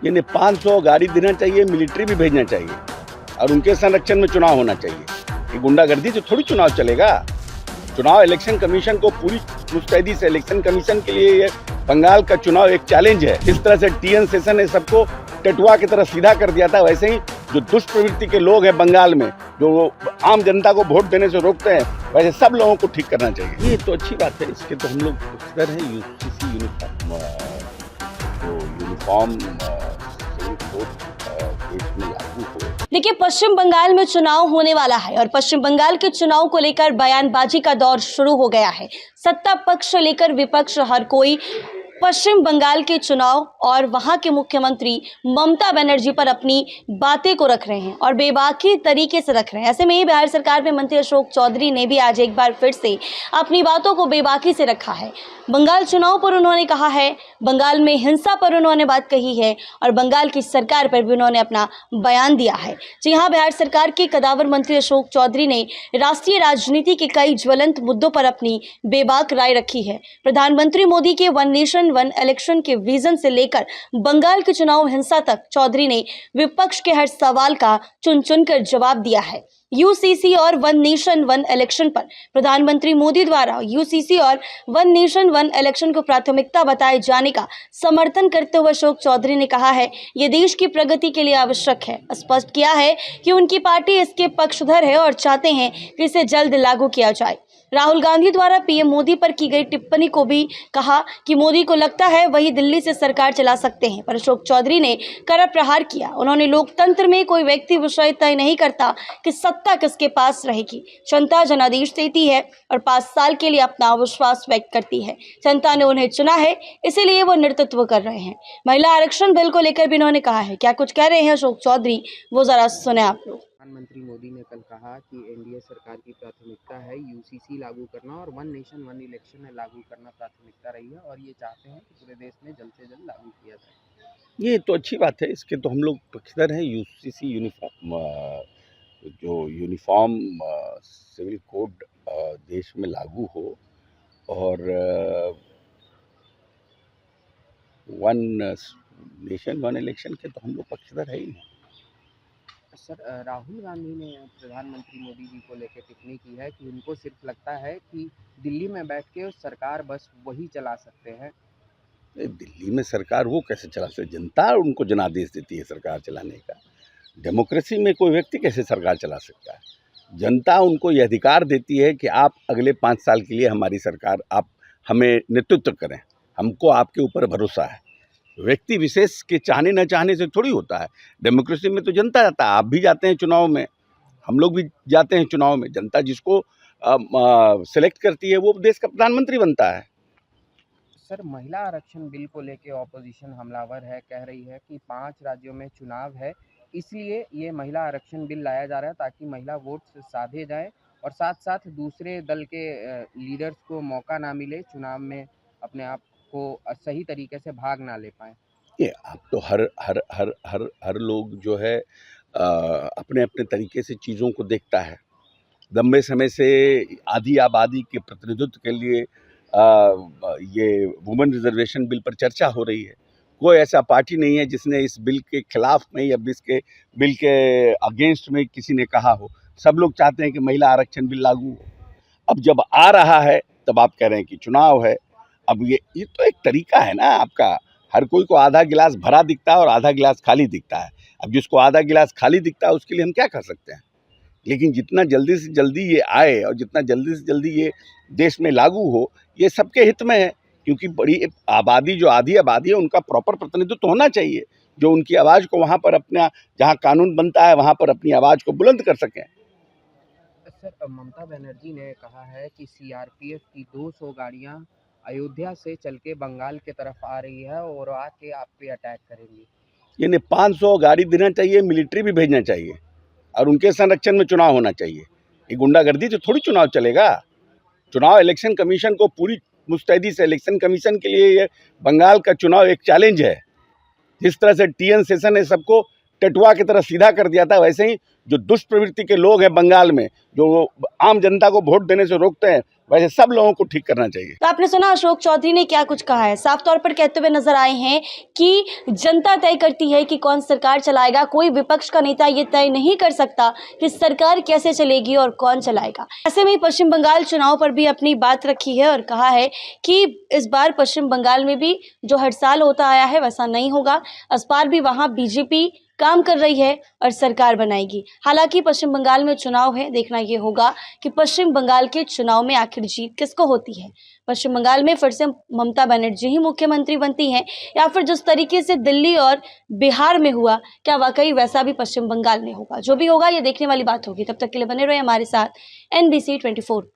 इन्हें 500 गाड़ी देना चाहिए, मिलिट्री भी भेजना चाहिए और उनके संरक्षण में चुनाव होना चाहिए। ये गुंडागर्दी से थोड़ी चुनाव चलेगा। चुनाव इलेक्शन कमीशन को पूरी मुस्तैदी से, इलेक्शन कमीशन के लिए ये बंगाल का चुनाव एक चैलेंज है। इस तरह से टीएन सेशन ने सबको टटुआ की तरह सीधा कर दिया था, वैसे ही जो दुष्ट प्रवृत्ति के लोग हैं बंगाल में, जो आम जनता को वोट देने से रोकते हैं, वैसे सब लोगों को ठीक करना चाहिए। ये तो अच्छी बात है, इसके तो हम लोग खुशखबर हैं। यूसीसी यूनिफॉर्म देश में लागू हो। देखिए, पश्चिम बंगाल में चुनाव होने वाला है और पश्चिम बंगाल के चुनाव को लेकर बयानबाजी का दौर शुरू हो गया है। सत्ता पक्ष से लेकर विपक्ष हर कोई पश्चिम बंगाल के चुनाव और वहां के मुख्यमंत्री ममता बनर्जी पर अपनी बातें को रख रहे हैं और बेबाकी तरीके से रख रहे हैं। ऐसे में ही बिहार सरकार में मंत्री अशोक चौधरी ने भी आज एक बार फिर से अपनी बातों को बेबाकी से रखा है। बंगाल चुनाव पर उन्होंने कहा है, बंगाल में हिंसा पर उन्होंने बात कही है और बंगाल की सरकार पर भी उन्होंने अपना बयान दिया है। जी हाँ, बिहार सरकार के कदावर मंत्री अशोक चौधरी ने राष्ट्रीय राजनीति के कई ज्वलंत मुद्दों पर अपनी बेबाक राय रखी है। प्रधानमंत्री मोदी के वन नेशन वन इलेक्शन के विजन से लेकर बंगाल के चुनाव हिंसा तक चौधरी ने विपक्ष के हर सवाल का चुन चुन कर जवाब दिया है। यूसीसी और वन नेशन वन इलेक्शन पर प्रधानमंत्री मोदी द्वारा यूसीसी और वन नेशन वन इलेक्शन को प्राथमिकता बताए जाने का समर्थन करते हुए अशोक चौधरी ने कहा है, ये देश की प्रगति के लिए आवश्यक है। स्पष्ट किया है कि उनकी पार्टी इसके पक्षधर है और चाहते हैं कि इसे जल्द लागू किया जाए। राहुल गांधी द्वारा पीएम मोदी पर की गई टिप्पणी को भी कहा कि मोदी को लगता है वही दिल्ली से सरकार चला सकते हैं, पर अशोक चौधरी ने कड़ा प्रहार किया। उन्होंने लोकतंत्र में कोई व्यक्ति विषय तय नहीं करता कि सत्ता किसके पास रहेगी, जनता जनादेश देती है और 5 साल के लिए अपना विश्वास व्यक्त करती है। जनता ने उन्हें चुना है, इसीलिए वो नेतृत्व कर रहे हैं। महिला आरक्षण बिल को लेकर भी उन्होंने कहा है। क्या कुछ कह रहे हैं अशोक चौधरी, वो जरा सुने आप लोग। प्रधानमंत्री मोदी ने कल कहा कि एनडीए सरकार की प्राथमिकता है यूसीसी लागू करना और वन नेशन वन इलेक्शन लागू करना प्राथमिकता रही है और ये चाहते हैं कि पूरे देश में जल्द से जल्द लागू किया जाए। ये तो अच्छी बात है, इसके तो हम लोग पक्षधर हैं। यूसीसी यूनिफॉर्म सिविल कोड देश में लागू हो और वन नेशन वन इलेक्शन के तो हम लोग पक्षधर है ही नहीं। सर, राहुल गांधी ने प्रधानमंत्री मोदी जी को लेकर टिप्पणी की है कि उनको सिर्फ लगता है कि दिल्ली में बैठ के सरकार बस वही चला सकते हैं। दिल्ली में सरकार वो कैसे चला सकते? जनता उनको जनादेश देती है सरकार चलाने का। डेमोक्रेसी में कोई व्यक्ति कैसे सरकार चला सकता है? जनता उनको ये अधिकार देती है कि आप अगले 5 साल के लिए हमारी सरकार, आप हमें नेतृत्व करें, हमको आपके ऊपर भरोसा है। व्यक्ति विशेष के चाहने न चाहने से थोड़ी होता है। डेमोक्रेसी में तो जनता जाता है, आप भी जाते हैं चुनाव में, हम लोग भी जाते हैं चुनाव में। जनता जिसको सेलेक्ट करती है वो देश का प्रधानमंत्री बनता है। सर, महिला आरक्षण बिल को लेकर ऑपोजिशन हमलावर है, कह रही है कि 5 राज्यों में चुनाव है, इसलिए ये महिला आरक्षण बिल लाया जा रहा है ताकि महिला वोट साधे जाए और साथ साथ दूसरे दल के लीडर्स को मौका ना मिले चुनाव में अपने आप को सही तरीके से भाग ना ले पाए। ये आप तो हर लोग जो है अपने अपने तरीके से चीज़ों को देखता है। लंबे समय से आधी आबादी के प्रतिनिधित्व के लिए ये वुमेन रिजर्वेशन बिल पर चर्चा हो रही है। कोई ऐसा पार्टी नहीं है जिसने इस बिल के खिलाफ में या इसके बिल के अगेंस्ट में किसी ने कहा हो। सब लोग चाहते हैं कि महिला आरक्षण बिल लागू हो। अब जब आ रहा है तब आप कह रहे हैं कि चुनाव है। अब ये तो एक तरीका है ना आपका। हर कोई को आधा गिलास भरा दिखता है और आधा गिलास खाली दिखता है। अब जिसको आधा गिलास खाली दिखता है उसके लिए हम क्या कर सकते हैं? लेकिन जितना जल्दी से जल्दी ये आए और जितना जल्दी से जल्दी ये देश में लागू हो, ये सबके हित में है। क्योंकि बड़ी आबादी, जो आधी आबादी है, उनका प्रॉपर प्रतिनिधित्व होना चाहिए, जो उनकी आवाज़ को वहाँ पर अपना, जहाँ कानून बनता है वहाँ पर अपनी आवाज़ को बुलंद कर सकें। सर, ममता बनर्जी ने कहा है कि सीआरपीएफ की 200 गाड़ियाँ अयोध्या से चल के बंगाल की तरफ आ रही है और आके आप पे अटैक करेंगी। इन्हें 500 गाड़ी देना चाहिए, मिलिट्री भी भेजना चाहिए और उनके संरक्षण में चुनाव होना चाहिए। ये गुंडागर्दी से थोड़ी चुनाव चलेगा। चुनाव इलेक्शन कमीशन को पूरी मुस्तैदी से, इलेक्शन कमीशन के लिए ये बंगाल का चुनाव एक चैलेंज है। जिस तरह से टीएन सेशन ने सबको टटुआ की तरह सीधा कर दिया था, वैसे ही जो दुष्ट प्रवृत्ति के लोग हैं बंगाल में, जो आम जनता को वोट देने से रोकते हैं, वैसे सब लोगों को ठीक करना चाहिए। तो आपने सुना अशोक चौधरी ने क्या कुछ कहा है। साफ तौर पर कहते हुए नजर आए हैं कि जनता तय करती है कि कौन सरकार चलाएगा, कोई विपक्ष का नेता ये तय नहीं कर सकता कि सरकार कैसे चलेगी और कौन चलाएगा। ऐसे में पश्चिम बंगाल चुनाव पर भी अपनी बात रखी है और कहा है कि इस बार पश्चिम बंगाल में भी जो हर साल होता आया है वैसा नहीं होगा। इस बार भी वहां बीजेपी काम कर रही है और सरकार बनाएगी। हालांकि पश्चिम बंगाल में चुनाव है, देखना ये होगा कि पश्चिम बंगाल के चुनाव में आखिर जीत किसको होती है। पश्चिम बंगाल में फिर से ममता बनर्जी ही मुख्यमंत्री बनती हैं या फिर जिस तरीके से दिल्ली और बिहार में हुआ, क्या वाकई वैसा भी पश्चिम बंगाल में होगा। जो भी होगा ये देखने वाली बात होगी। तब तक के लिए बने रहे हमारे साथ NBC 24 पर।